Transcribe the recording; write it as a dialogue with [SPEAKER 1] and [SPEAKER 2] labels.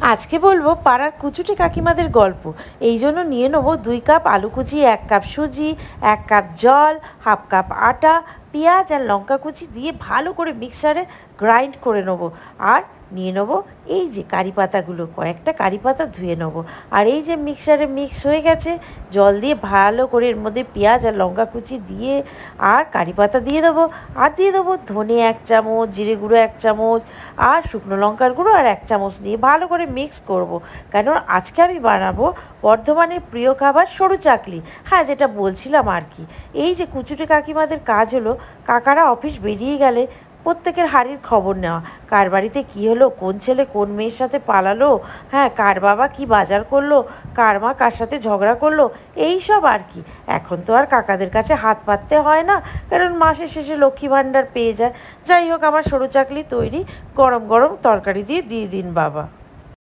[SPEAKER 1] আজকে বলবো পাড়ার কুচুটে কাকিমাদের গল্প। এই জন্য নিয়ে নেবো 2 কাপ আলু কুচি, 1 কাপ সুজি, 1 কাপ জল, হাফ কাপ আটা, পেঁয়াজ আর লঙ্কা কুচি দিয়ে ভালো করে মিক্সারে গ্রাইন্ড করে নেবো। আর নিয়ে নেবো এই যে কারি পাতাগুলো, কয়েকটা কারি পাতা ধুয়ে নেবো। আর এই যে মিক্সারে মিক্স হয়ে গেছে, জল দিয়ে ভালো করে এর মধ্যে পেঁয়াজ আর লঙ্কা কুচি দিয়ে আর কারি পাতা দিয়ে দেবো। আর দিয়ে দেবো ধনে 1 চামচ, জিরে গুঁড়ো 1 চামচ আর শুকনো লঙ্কার গুঁড়ো আর 1 চামচ দিয়ে ভালো করে মিক্স করব। কারণ আজকে আমি বানাবো বর্ধমানের প্রিয় খাবার সরু চাকলি। হ্যাঁ, যেটা বলছিলাম আর কি, এই যে কুচুটে কাকিমাদের কাজ হলো কাকারা অফিস বেরিয়ে গেলে প্রত্যেকের হাড়ির খবর নেওয়া, কার বাড়িতে কী হলো, কোন ছেলে কোন মেয়ের সাথে পালালো, হ্যাঁ কার বাবা কি বাজার করলো, কার মা কার সাথে ঝগড়া করলো, এই সব আর কি। এখন তো আর কাকাদের কাছে হাত পাততে হয় না, কারণ মাসের শেষে লক্ষ্মী ভাণ্ডার পেয়ে যায়। যাই হোক, আমার সরু চাকলি তৈরি, গরম গরম তরকারি দিয়ে দিন বাবা।